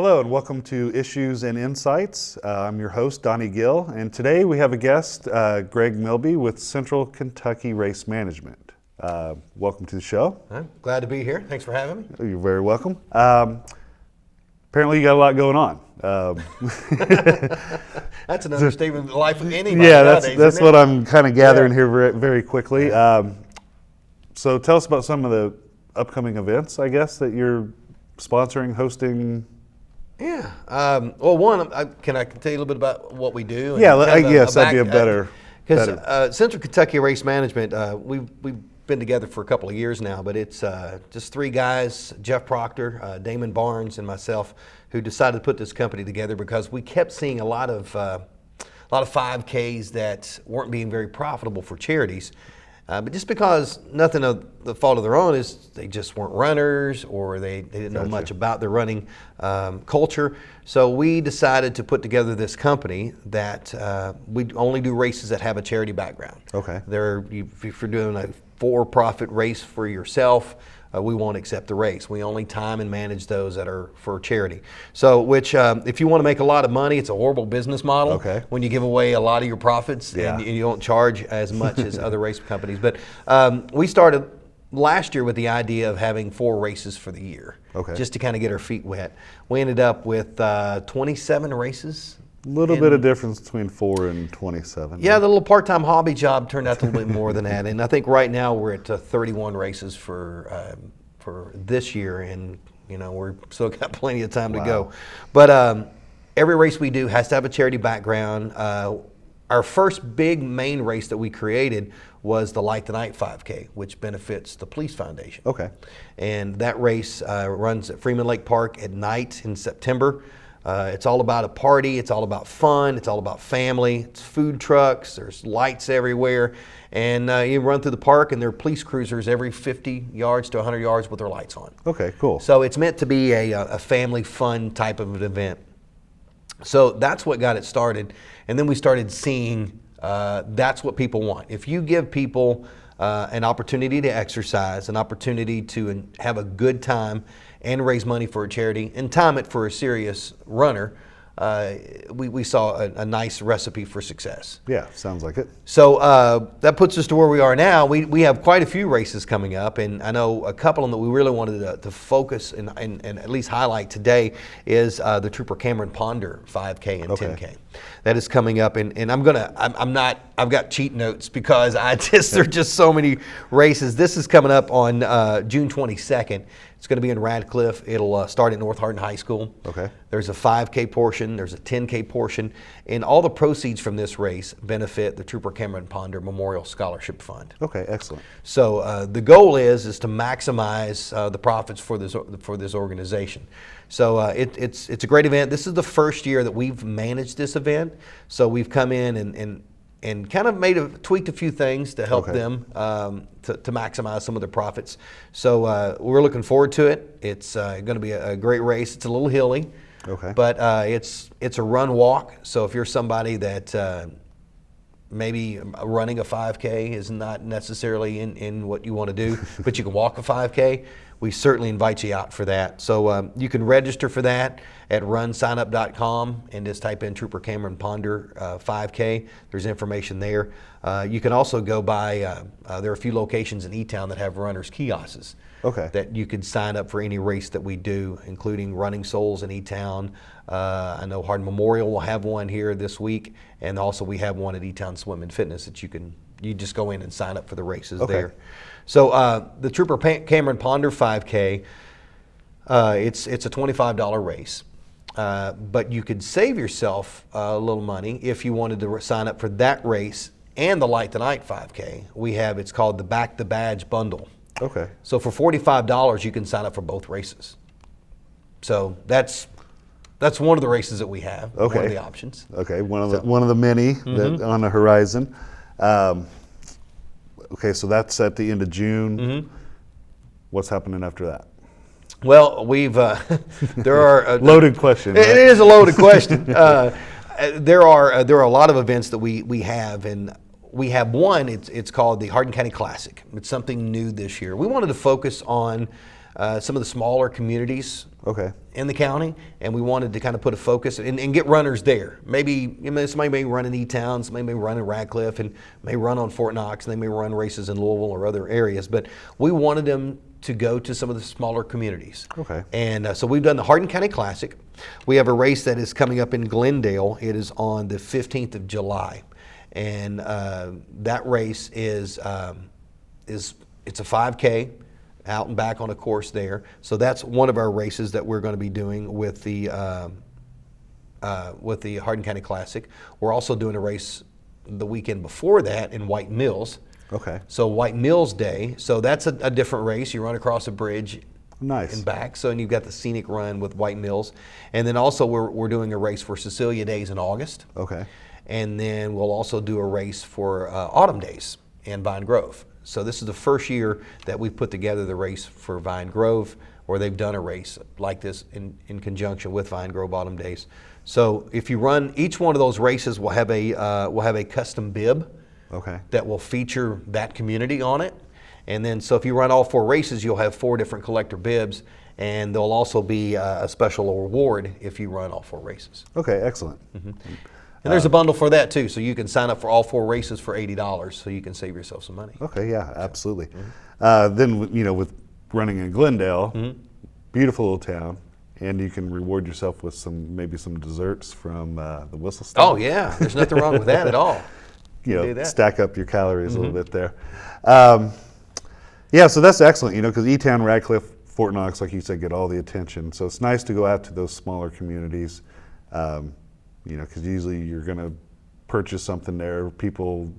Hello and welcome to Issues and Insights. I'm your host, Donnie Gill, and today we have a guest, Greg Milby with Central Kentucky Race Management. Welcome to the show. I'm glad to be here. Thanks for having me. You're very welcome. Apparently you got a lot going on. That's an understatement of the life of anybody. Yeah, nowadays, that's what I'm kind of gathering here very quickly. Yeah. So tell us about some of the upcoming events, I guess, that you're sponsoring, hosting. Yeah. Well, one, can I tell you a little bit about what we do? Yeah, yes, that'd be a better. Because Central Kentucky Race Management, we've been together for a couple of years now, but it's just three guys, Jeff Proctor, Damon Barnes, and myself, who decided to put this company together because we kept seeing a lot of 5Ks that weren't being very profitable for charities. But just because nothing of the fault of their own is they just weren't runners or they didn't know much about their running culture. So we decided to put together this company that we only do races that have a charity background. Okay. If you're doing a for-profit race for yourself, we won't accept the race. We only time and manage those that are for charity. So, which if you want to make a lot of money, it's a horrible business model. Okay. When you give away a lot of your profits and you don't charge as much as other race companies. But we started last year with the idea of having 4 races for the year, just to kind of get our feet wet. We ended up with 27 races. A little bit of difference between 4 and 27. Yeah, the little part-time hobby job turned out to a little bit more than that, and I think right now we're at 31 races for this year, and we're still got plenty of time to go. But every race we do has to have a charity background. Our first big main race that we created was the Light the Night 5K, which benefits the Police Foundation. Okay. And that race runs at Freeman Lake Park at night in September. It's all about a party, it's all about fun, it's all about family, it's food trucks, there's lights everywhere, and you run through the park and there are police cruisers every 50 yards to 100 yards with their lights on. Okay, cool. So it's meant to be a family fun type of an event. So that's what got it started, and then we started seeing that's what people want. If you give people an opportunity to exercise, an opportunity to have a good time and raise money for a charity and time it for a serious runner, we saw a nice recipe for success. Yeah, sounds like it. So that puts us to where we are now. We have quite a few races coming up, and I know a couple of them that we really wanted to focus and at least highlight today is the Trooper Cameron Ponder 5K and 10K. That is coming up, and I've got cheat notes because there are just so many races. This is coming up on June 22nd. It's going to be in Radcliffe. It'll start at North Hardin High School. Okay. There's a 5K portion. There's a 10K portion. And all the proceeds from this race benefit the Trooper Cameron Ponder Memorial Scholarship Fund. Okay, excellent. So the goal is to maximize the profits for this organization. So it's a great event. This is the first year that we've managed this event. So we've come in and kind of tweaked a few things to help them to maximize some of their profits. So we're looking forward to it. It's going to be a great race. It's a little hilly, but it's a run walk. So if you're somebody that maybe running a 5K is not necessarily in what you want to do, but you can walk a 5K, we certainly invite you out for that. So you can register for that at runsignup.com and just type in Trooper Cameron Ponder 5K. There's information there. You can also go by, there are a few locations in E-Town that have runners' kiosks that you could sign up for any race that we do, including Running Souls in E-Town. I know Hardin Memorial will have one here this week, and also we have one at E-Town Swim and Fitness that you just go in and sign up for the races there. So the Trooper Cameron Ponder 5K, it's a $25 race. But you could save yourself a little money if you wanted to sign up for that race and the Light the Night 5K. It's called the Back the Badge Bundle. Okay. So for $45, you can sign up for both races. So that's one of the races that we have. One of the options. Okay, one of the many that on the horizon. Okay, so that's at the end of June. What's happening after that? Well, there are loaded question. It is a loaded question. There are a lot of events that we have, and we have one. It's called the Hardin County Classic. It's something new this year. We wanted to focus on some of the smaller communities Okay. in the county, and we wanted to kind of put a focus and get runners there. Maybe somebody may run in E-Town, somebody may run in Radcliffe, and may run on Fort Knox, and they may run races in Louisville or other areas. But we wanted them to go to some of the smaller communities. Okay. And so we've done the Hardin County Classic. We have a race that is coming up in Glendale. It is on the 15th of July, and that race is it's a 5K. Out and back on a course there. So that's one of our races that we're going to be doing with the Hardin County Classic. We're also doing a race the weekend before that in White Mills. Okay. So White Mills Day. So that's a different race. You run across a bridge. Nice. And back. So and you've got the scenic run with White Mills, and then also we're doing a race for Cecilia Days in August. Okay. And then we'll also do a race for Autumn Days in Vine Grove. So this is the first year that we've put together the race for Vine Grove, or they've done a race like this in conjunction with Vine Grove Autumn Days. So if you run each one of those races, we'll have a custom bib. Okay. That will feature that community on it. And then so if you run all 4 races, you'll have 4 different collector bibs, and there'll also be a special reward if you run all 4 races. Okay, excellent. And there's a bundle for that too, so you can sign up for all 4 races for $80, so you can save yourself some money. Okay, yeah, absolutely. Then, with running in Glendale, beautiful little town, and you can reward yourself with maybe some desserts from the Whistle Stop. Oh yeah, there's nothing wrong with that at all. Do that. Stack up your calories a little bit there. Yeah, so that's excellent, because E-Town, Radcliffe, Fort Knox, like you said, get all the attention. So it's nice to go out to those smaller communities. Because usually you're going to purchase something there,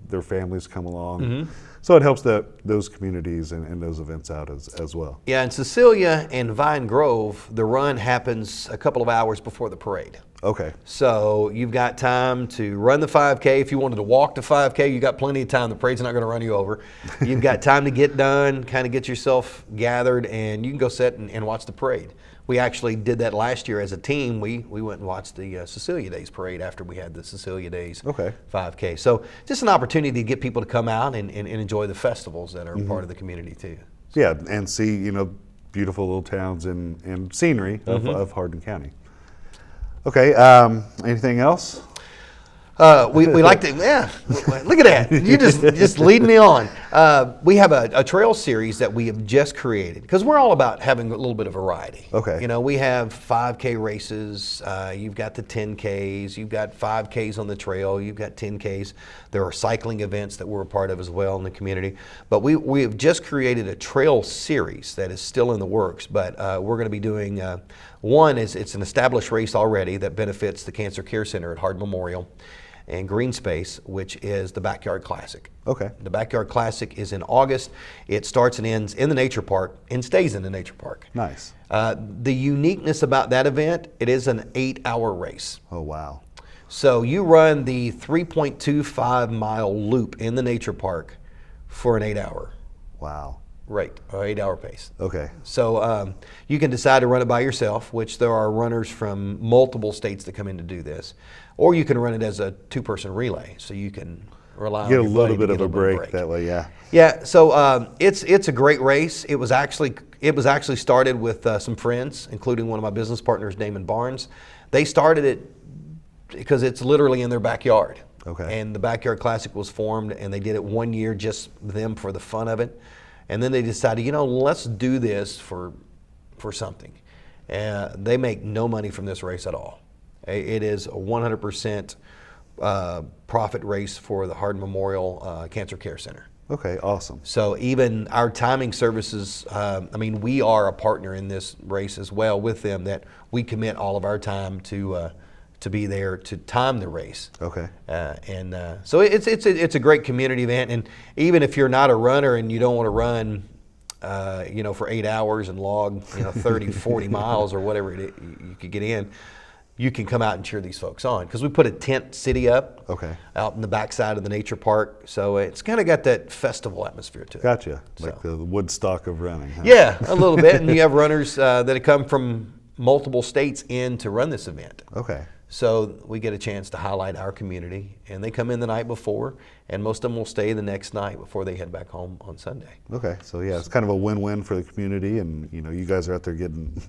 their families come along. So it helps those communities and those events out as well. Yeah, in Cecilia and Vine Grove, the run happens a couple of hours before the parade. Okay. So you've got time to run the 5K. If you wanted to walk the 5K, you've got plenty of time. The parade's not going to run you over. You've got time to get done, kind of get yourself gathered, and you can go sit and watch the parade. We actually did that last year as a team. We went and watched the Cecilia Days parade after we had the Cecilia Days 5K. So just an opportunity to get people to come out and enjoy the festivals that are part of the community too. Yeah, and see, beautiful little towns and scenery of Hardin County. Okay, anything else? We like to, look at that. You just lead me on. We have a trail series that we have just created because we're all about having a little bit of variety. Okay. We have 5K races. You've got the 10Ks. You've got 5Ks on the trail. You've got 10Ks. There are cycling events that we're a part of as well in the community. But we have just created a trail series that is still in the works. But we're going to be doing one is it's an established race already that benefits the Cancer Care Center at Hardin Memorial and Green Space, which is the Backyard Classic. Okay. The Backyard Classic is in August. It starts and ends in the nature park and stays in the nature park. Nice. The uniqueness about that event, it is an 8-hour race. Oh, wow. So you run the 3.25 mile loop in the nature park for an 8-hour. Wow. Right, 8-hour pace. Okay. So you can decide to run it by yourself, which there are runners from multiple states that come in to do this, or you can run it as a 2-person relay, so you can rely on get a your little buddy bit to of get a break that way. Yeah. Yeah. So it's a great race. It was actually started with some friends, including one of my business partners, Damon Barnes. They started it because it's literally in their backyard. Okay. And the Backyard Classic was formed, and they did it one year just them for the fun of it. And then they decided, let's do this for something. They make no money from this race at all. It is a 100% profit race for the Hardin Memorial Cancer Care Center. Okay, awesome. So even our timing services, we are a partner in this race as well with them, that we commit all of our time to be there to time the race. Okay. So it's a great community event, and even if you're not a runner and you don't want to run, for 8 hours and log 30, 40 miles or whatever you could get in, you can come out and cheer these folks on, because we put a tent city up out in the backside of the nature park, so it's kind of got that festival atmosphere to it. Gotcha. Like the Woodstock of running. Huh? Yeah, a little bit, and you have runners that have come from multiple states in to run this event. Okay. So we get a chance to highlight our community, and they come in the night before, and most of them will stay the next night before they head back home on Sunday. Okay, so yeah, it's kind of a win-win for the community, and you guys are out there getting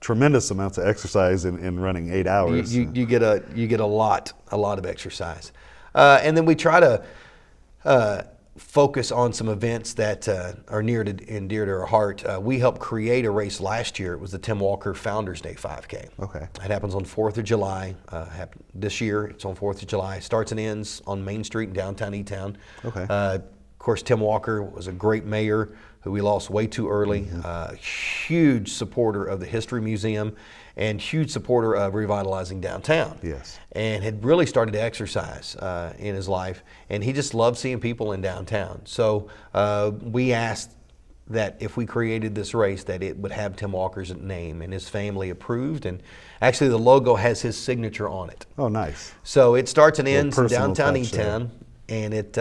tremendous amounts of exercise in running 8 hours. You get a lot of exercise, and then we try to focus on some events that are near and dear to our heart. We helped create a race last year. It was the Tim Walker Founders Day 5K. Okay. It happens on 4th of July. This year, it's on 4th of July. Starts and ends on Main Street in downtown E-Town. Okay. Of course, Tim Walker was a great mayor who we lost way too early. Huge supporter of the History Museum and huge supporter of revitalizing downtown. Yes. And had really started to exercise in his life, and he just loved seeing people in downtown. So we asked that if we created this race, that it would have Tim Walker's name, and his family approved, and actually the logo has his signature on it. Oh, nice. So it starts and ends in personal downtown touch there. E-Town, and it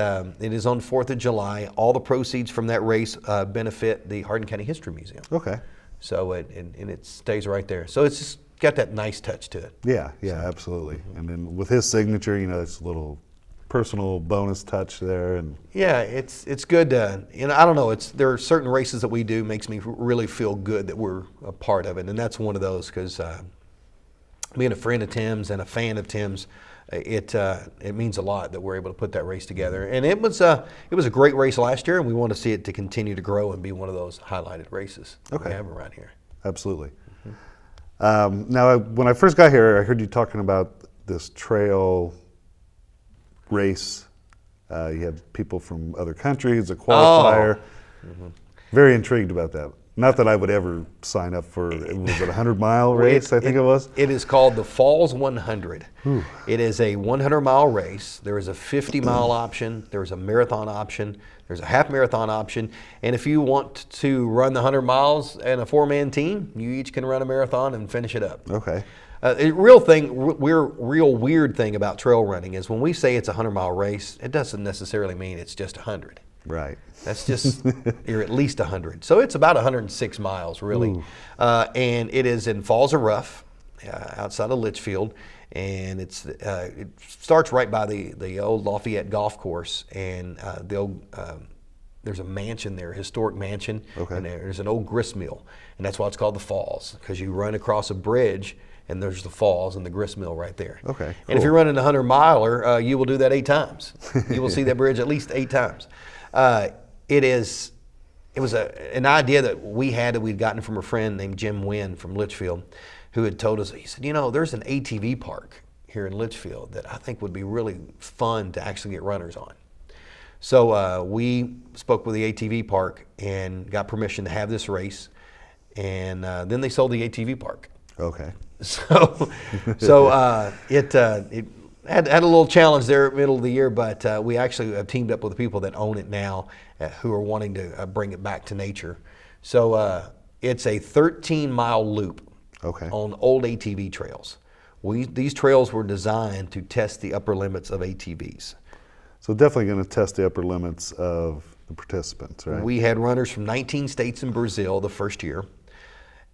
is on 4th of July. All the proceeds from that race benefit the Hardin County History Museum. Okay. So it stays right there. So it's just got that nice touch to it. Yeah, absolutely. And then with his signature, it's a little personal bonus touch there. And Yeah, it's good. I don't know. There are certain races that we do makes me really feel good that we're a part of it, and that's one of those because being a friend of Tim's and a fan of Tim's, it means a lot that we're able to put that race together. And it was a great race last year, and we want to see it to continue to grow and be one of those highlighted races that we have around here. Absolutely. Now, when I first got here, I heard you talking about this trail race. You had people from other countries, a qualifier. Very intrigued about that. Not that I would ever sign up for, was it a 100-mile race, I think it was? It is called the Falls 100. It is a 100-mile race. There is a 50-mile option. There's a marathon option. There's a half marathon option. And if you want to run the 100 miles in a 4-man team, you each can run a marathon and finish it up. Okay. Real weird thing about trail running is when we say it's a 100-mile race, it doesn't necessarily mean it's just 100. Right. That's just, you're at least 100. So it's about 106 miles, really. And it is in Falls of Rough, outside of Litchfield. And it starts right by the old Lafayette Golf Course. And there's a mansion there, a historic mansion. Okay. And there's an old grist mill. And that's why it's called the Falls, because you run across a bridge and there's the falls and the grist mill right there. Okay, And cool. if you're running a 100-miler, you will do that 8 times. You will see that bridge at least 8 times. It was an idea that we had that we'd gotten from a friend named Jim Wynn from Litchfield, who had told us, he said, there's an ATV park here in Litchfield that I think would be really fun to actually get runners on. So we spoke with the ATV park and got permission to have this race, and then they sold the ATV park. Okay. So it had a little challenge there at the middle of the year, but we actually have teamed up with the people that own it now who are wanting to bring it back to nature. So it's a 13-mile loop on old ATV trails. These trails were designed to test the upper limits of ATVs. So definitely going to test the upper limits of the participants, right? We had runners from 19 states in Brazil the first year.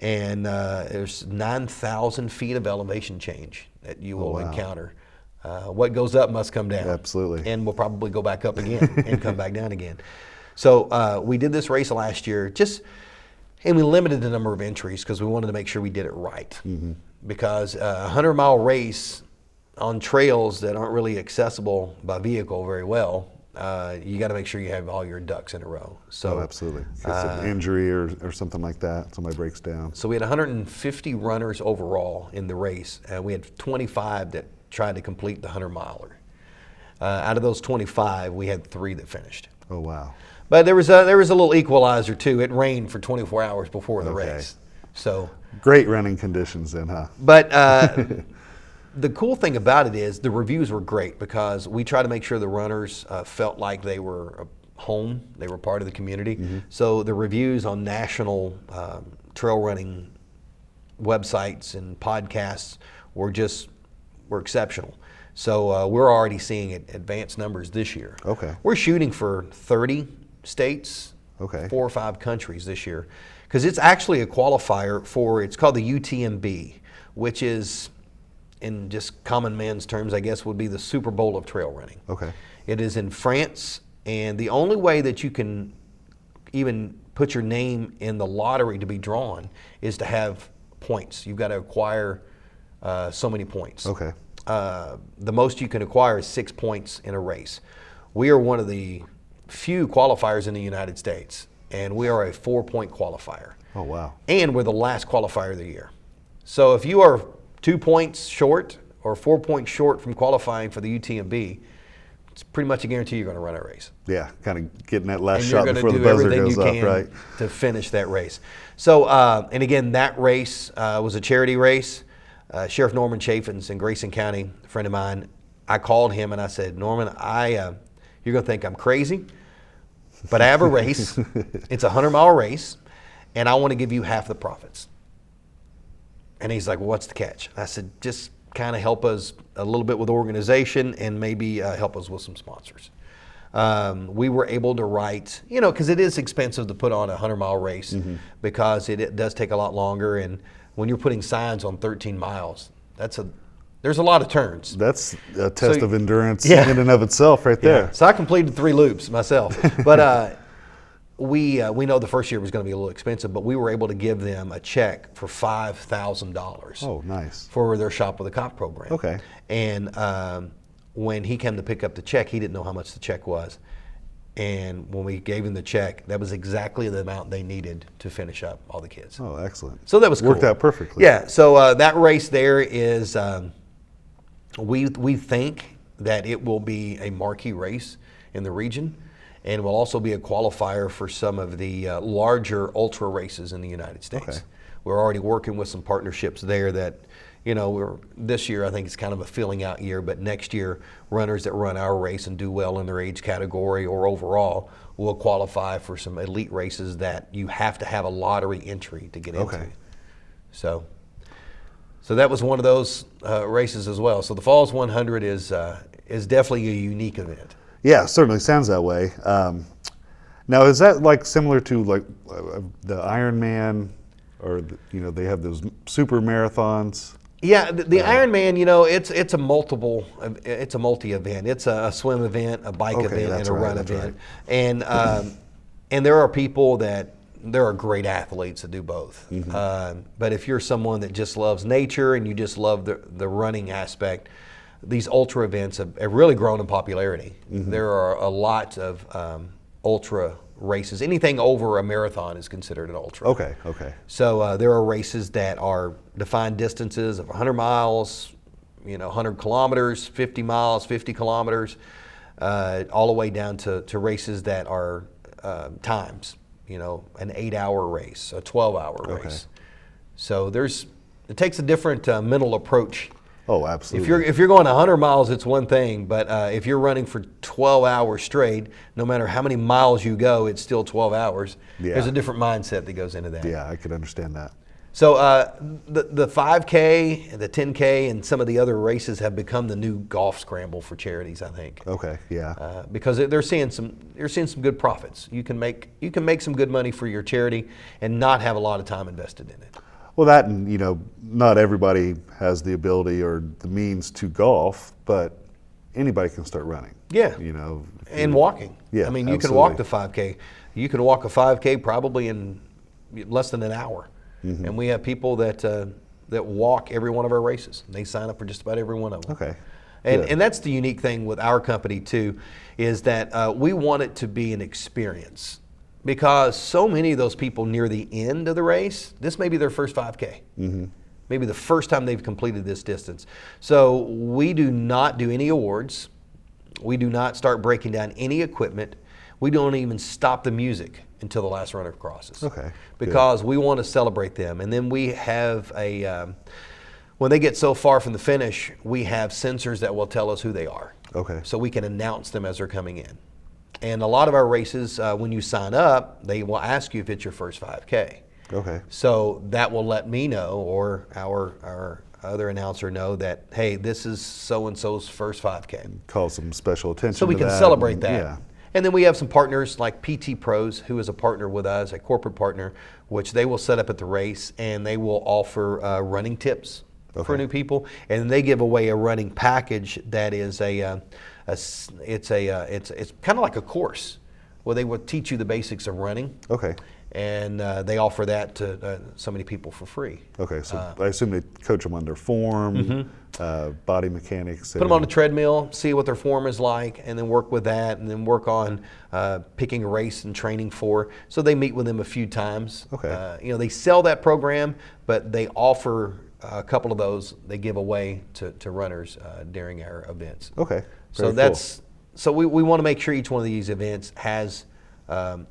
And there's 9,000 feet of elevation change that you will encounter. What goes up must come down. Absolutely. And we'll probably go back up again and come back down again. So we did this race last year, and we limited the number of entries because we wanted to make sure we did it right. Because a 100-mile race on trails that aren't really accessible by vehicle very well, you got to make sure you have all your ducks in a row. So absolutely. If it's an injury or something like that, somebody breaks down. So we had 150 runners overall in the race. We had 25 that tried to complete the 100-miler. Out of those 25, we had 3 that finished. Oh, wow. But there was a little equalizer too. It rained for 24 hours before the race. So great running conditions then, huh? But the cool thing about it is the reviews were great because we try to make sure the runners felt like they were home, they were part of the community. So the reviews on national trail running websites and podcasts were exceptional. So we're already seeing advanced numbers this year. Okay. We're shooting for 30 states, okay, 4 or 5 countries this year, because it's actually a qualifier for, it's called the UTMB, which is in just common man's terms, I guess, would be the Super Bowl of trail running. Okay. It is in France, and the only way that you can even put your name in the lottery to be drawn is to have points. You've got to acquire so many points. Okay. The most you can acquire is 6 points in a race. We are one of the few qualifiers in the United States, and we are a 4-point qualifier. Oh, wow. And we're the last qualifier of the year. So if you are 2 points short or 4 points short from qualifying for the UTMB, it's pretty much a guarantee you're going to run a race. Yeah, kind of getting that last And shot you're before going the to do buzzer everything goes you off, can right? to finish that race. So, and again, that race was a charity race. Sheriff Norman Chaffins in Grayson County, a friend of mine, I called him and I said, Norman, you're going to think I'm crazy, but I have a race. It's a 100-mile race, and I want to give you half the profits. And he's like, well, what's the catch? I said, just kind of help us a little bit with organization and maybe help us with some sponsors. We were able to write, because it is expensive to put on a 100-mile race because it does take a lot longer. And when you're putting signs on 13 miles, there's a lot of turns. That's a test of endurance Yeah. in and of itself right there. Yeah. So I completed 3 loops myself. But we know the first year was going to be a little expensive, but we were able to give them a check for $5,000. Oh, nice. For their Shop with a Cop program. Okay. And when he came to pick up the check, he didn't know how much the check was. And when we gave him the check, that was exactly the amount they needed to finish up all the kids. Oh, excellent. So that was cool. Worked out perfectly. Yeah. So that race there is, we think that it will be a marquee race in the region, and will also be a qualifier for some of the larger ultra races in the United States. Okay. We're already working with some partnerships there that, this year I think it's kind of a filling out year, but next year runners that run our race and do well in their age category or overall will qualify for some elite races that you have to have a lottery entry to get into. Okay. So that was one of those races as well. So the Falls 100 is definitely a unique event. Yeah, certainly sounds that way. Now, is that like similar to like the Ironman, or they have those super marathons? Yeah, the Ironman, it's a multi-event. It's a swim event, a bike event, and a run event. Right. And there are people there are great athletes that do both. But if you're someone that just loves nature and you just love the running aspect, these ultra events have really grown in popularity. There are a lot of ultra races. Anything over a marathon is considered an ultra. Okay. So there are races that are defined distances of 100 miles, 100 kilometers, 50 miles, 50 kilometers, all the way down to races that are times, an 8-hour race, a 12-hour race. So it takes a different mental approach. Oh, absolutely. If you're going 100 miles, it's one thing, but if you're running for 12 hours straight, no matter how many miles you go, it's still 12 hours. Yeah. There's a different mindset that goes into that. Yeah, I could understand that. So the 5K, the 10K, and some of the other races have become the new golf scramble for charities, I think. Okay, yeah. Because they're seeing some good profits. You can make some good money for your charity and not have a lot of time invested in it. Well, that, and not everybody has the ability or the means to golf, but anybody can start running. Yeah. And walking. Yeah, I mean, you can absolutely. walk the 5K. You can walk a 5K probably in less than an hour. And we have people that walk every one of our races. They sign up for just about every one of them. Okay. And that's the unique thing with our company too, is that we want it to be an experience. Because so many of those people near the end of the race, this may be their first 5K. Maybe the first time they've completed this distance. So we do not do any awards. We do not start breaking down any equipment. We don't even stop the music until the last runner crosses. Okay. Because we want to celebrate them. And then we have when they get so far from the finish, we have sensors that will tell us who they are. Okay. So we can announce them as they're coming in. And a lot of our races, when you sign up, they will ask you if it's your first 5K. Okay. So that will let me know, or our other announcer know, that, hey, this is so-and-so's first 5K. Call some special attention So we to can that, celebrate and, that. Yeah. And then we have some partners like PT Pros, who is a partner with us, a corporate partner, which they will set up at the race, and they will offer running tips for new people, and they give away a running package that is it's kind of like a course where they will teach you the basics of running. Okay. And they offer that to so many people for free. Okay, so I assume they coach them on their form, body mechanics. Put them on a treadmill, see what their form is like, and then work with that, and then work on picking a race and training for. So they meet with them a few times. Okay. They sell that program, but they offer a couple of those they give away to runners during our events. Okay. So that's so we want to make sure each one of these events has.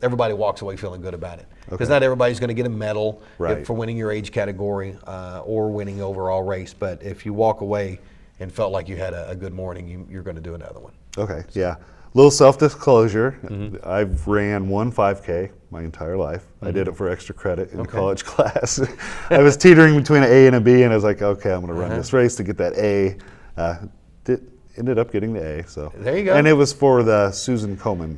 Everybody walks away feeling good about it, because not everybody's going to get a medal for winning your age category or winning overall race. But if you walk away and felt like you had a good morning, you're going to do another one. Okay, yeah. Little self-disclosure, I've ran one 5K my entire life. I did it for extra credit in college class. I was teetering between an A and a B, and I was like, okay, I'm going to run this race to get that A. Ended up getting the A. So there you go. And it was for the Susan Komen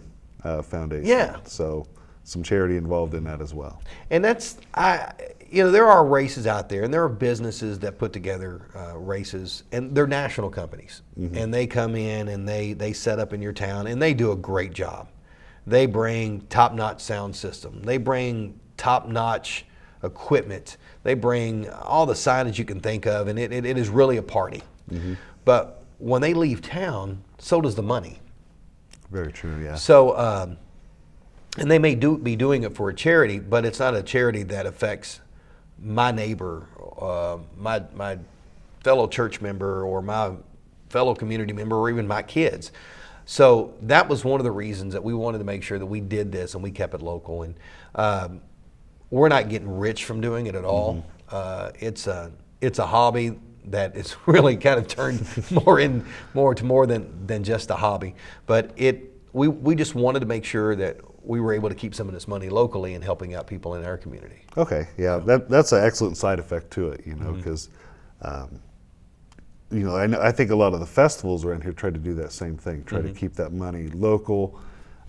Foundation. Yeah. So some charity involved in that as well. And that's, there are races out there, and there are businesses that put together races, and they're national companies. And they come in and they set up in your town, and they do a great job. They bring top-notch sound system. They bring top-notch equipment. They bring all the signage you can think of, and it is really a party. But when they leave town, so does the money. Very true, yeah. So, and they may be doing it for a charity, but it's not a charity that affects my neighbor, my fellow church member, or my fellow community member, or even my kids. So that was one of the reasons that we wanted to make sure that we did this and we kept it local. And we're not getting rich from doing it at all. It's a hobby that is really kind of turned more than just a hobby. But we just wanted to make sure that we were able to keep some of this money locally and helping out people in our community. Okay, yeah, that's an excellent side effect to it, because I think a lot of the festivals around here try to do that same thing, try to keep that money local,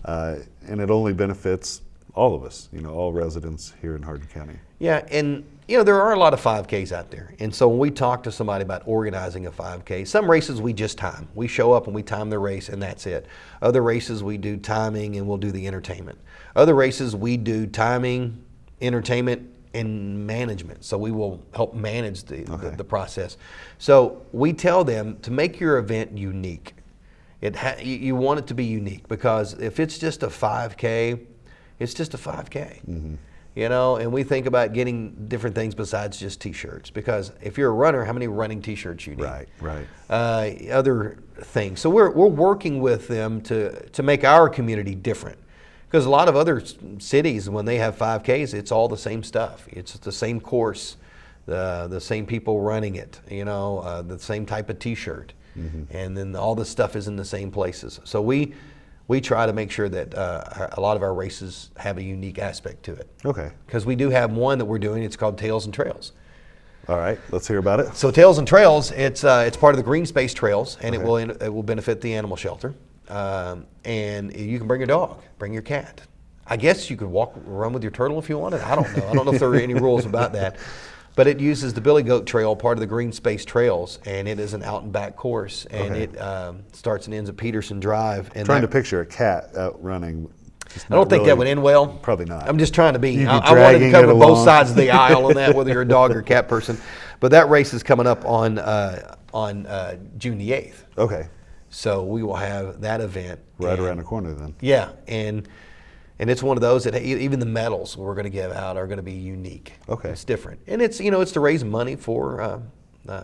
and it only benefits all of us, all residents here in Hardin County. Yeah, and there are a lot of 5Ks out there. And so when we talk to somebody about organizing a 5K, some races we just time. We show up and we time the race and that's it. Other races we do timing and we'll do the entertainment. Other races we do timing, entertainment, and management. So we will help manage the process. So we tell them to make your event unique. You want it to be unique, because if it's just a 5K, it's just a 5K. And we think about getting different things besides just T-shirts, because if you're a runner, how many running T-shirts you need? Right. Other things. So we're working with them to make our community different, because a lot of other cities, when they have 5Ks, it's all the same stuff. It's the same course, the same people running it. The same type of T-shirt, and then all the stuff is in the same places. So we try to make sure that a lot of our races have a unique aspect to it. Okay. Because we do have one that we're doing. It's called Tails and Trails. All right, let's hear about it. So Tails and Trails, it's part of the Green Space Trails, and it will benefit the animal shelter. And you can bring your dog, bring your cat. I guess you could run with your turtle if you wanted. I don't know. I don't know if there are any rules about that. But it uses the Billy Goat Trail, part of the Green Space Trails, and it is an out and back course, and it starts and ends at Peterson Drive. And trying to picture a cat out running. I don't think that would end well. Probably not. I'm just trying to be. I wanted to cover both sides of the aisle on that, whether you're a dog or cat person. But that race is coming up on June the 8th. Okay. So we will have that event right around the corner then. Yeah, and it's one of those that even the medals we're going to give out are going to be unique. Okay. It's different. And it's to raise money for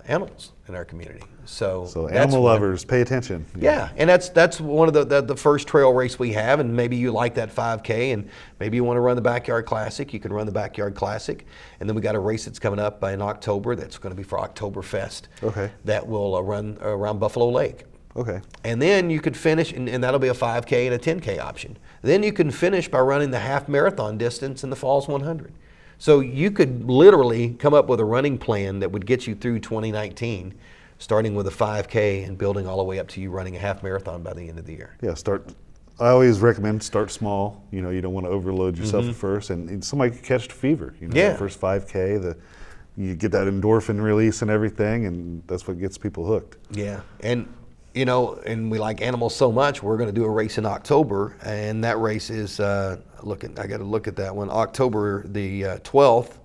animals in our community. So animal lovers, pay attention. Yeah, and that's one of the first trail race we have, and maybe you like that 5K, and maybe you want to run the Backyard Classic, you can run the Backyard Classic. And then we got a race that's coming up in October that's going to be for Oktoberfest. Okay. That will run around Buffalo Lake. Okay. And then you could finish, and that'll be a 5K and a 10K option. Then you can finish by running the half marathon distance in the Falls 100. So you could literally come up with a running plan that would get you through 2019, starting with a 5K and building all the way up to you running a half marathon by the end of the year. Yeah, I always recommend start small. You don't want to overload yourself at first, and somebody could catch the fever. The first 5K, you get that endorphin release and everything, and that's what gets people hooked. Yeah, and you know, and we like animals so much, we're going to do a race in October, and that race is I got to look at that one. October the 12th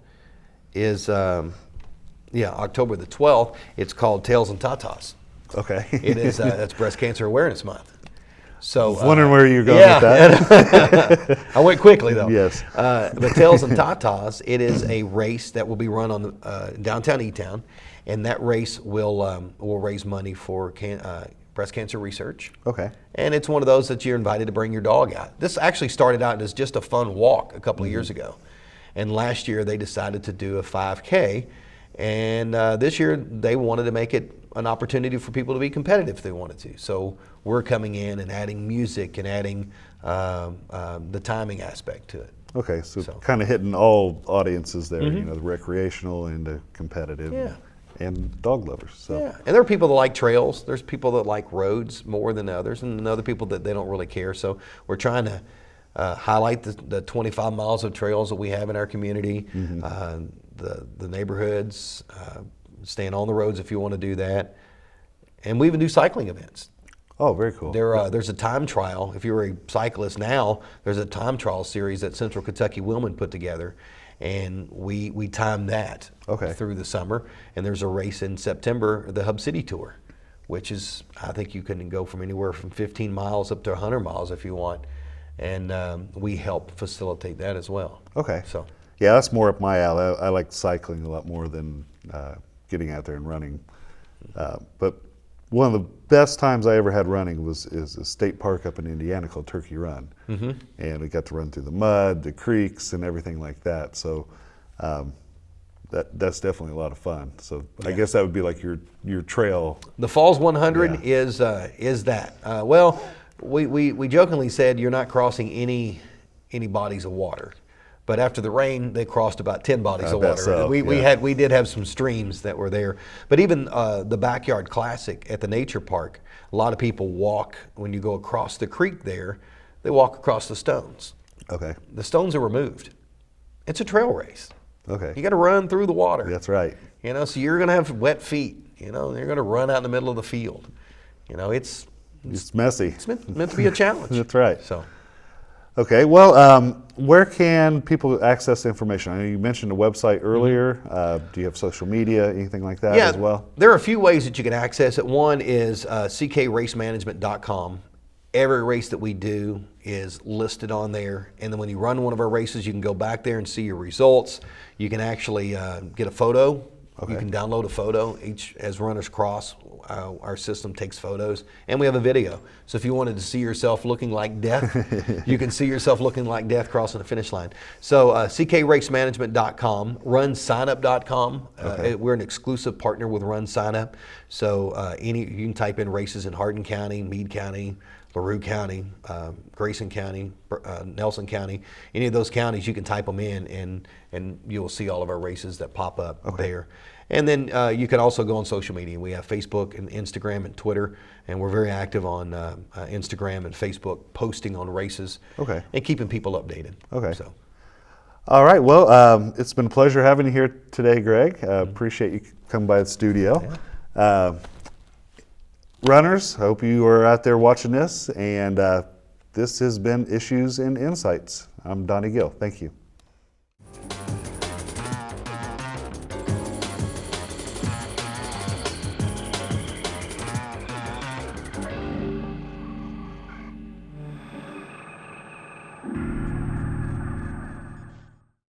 is October the 12th. It's called Tails and Tatas. Okay. It is that's Breast Cancer Awareness Month. So I was wondering where you're going with that. I went quickly though. Yes. But Tails and Tatas, it is a race that will be run on downtown E-Town, and that race will raise money for breast cancer research. Okay. And it's one of those that you're invited to bring your dog out. This actually started out as just a fun walk a couple of years ago, and last year they decided to do a 5K, and this year they wanted to make it an opportunity for people to be competitive if they wanted to. So we're coming in and adding music and adding the timing aspect to it. Okay, so kind of hitting all audiences there, you know, the recreational and the competitive. Yeah. And dog lovers. So. Yeah, and there are people that like trails. There's people that like roads more than others, and other people that they don't really care. So we're trying to highlight the 25 miles of trails that we have in our community, the neighborhoods, staying on the roads if you want to do that. And we even do cycling events. Oh, very cool. There's a time trial. If you're a cyclist now, there's a time trial series that Central Kentucky Wheelmen put together, and we time that through the summer. And there's a race in September, the Hub City Tour, which is, I think you can go from anywhere from 15 miles up to 100 miles if you want. And we help facilitate that as well. Okay. So yeah, that's more up my alley. I like cycling a lot more than getting out there and running. But one of the best times I ever had running is a state park up in Indiana called Turkey Run. And we got to run through the mud, the creeks, and everything like that. So that's definitely a lot of fun. So I guess that would be like your trail. the Falls 100 is that. Well, we jokingly said you're not crossing any bodies of water. But after the rain, they crossed about 10 bodies of water. So, we did have some streams that were there. But even the Backyard Classic at the Nature Park, a lot of people walk, when you go across the creek there, they walk across the stones. Okay. The stones are removed. It's a trail race. Okay. You got to run through the water. That's right. You know, so you're going to have wet feet. You know, you're going to run out in the middle of the field. You know, it's messy. It's meant to be a challenge. That's right. So. Okay, well, where can people access information? I know you mentioned a website earlier. Do you have social media, anything like that as well? There are a few ways that you can access it. One is ckracemanagement.com. Every race that we do is listed on there. And then when you run one of our races, you can go back there and see your results. You can actually get a photo. Okay. You can download a photo. As runners cross, our system takes photos, and we have a video. So if you wanted to see yourself looking like death, you can see yourself looking like death crossing the finish line. So ckracemanagement.com, runsignup.com. We're an exclusive partner with Run Sign Up. So you can type in races in Hardin County, Meade County, LaRue County, Grayson County, Nelson County. Any of those counties, you can type them in, and you'll see all of our races that pop up there. And then you can also go on social media. We have Facebook and Instagram and Twitter, and we're very active on Instagram and Facebook, posting on races and keeping people updated. Okay. So. All right. Well, it's been a pleasure having you here today, Greg. Appreciate you coming by the studio. Yeah. Runners, I hope you are out there watching this, and this has been Issues and Insights. I'm Donnie Gill. Thank you.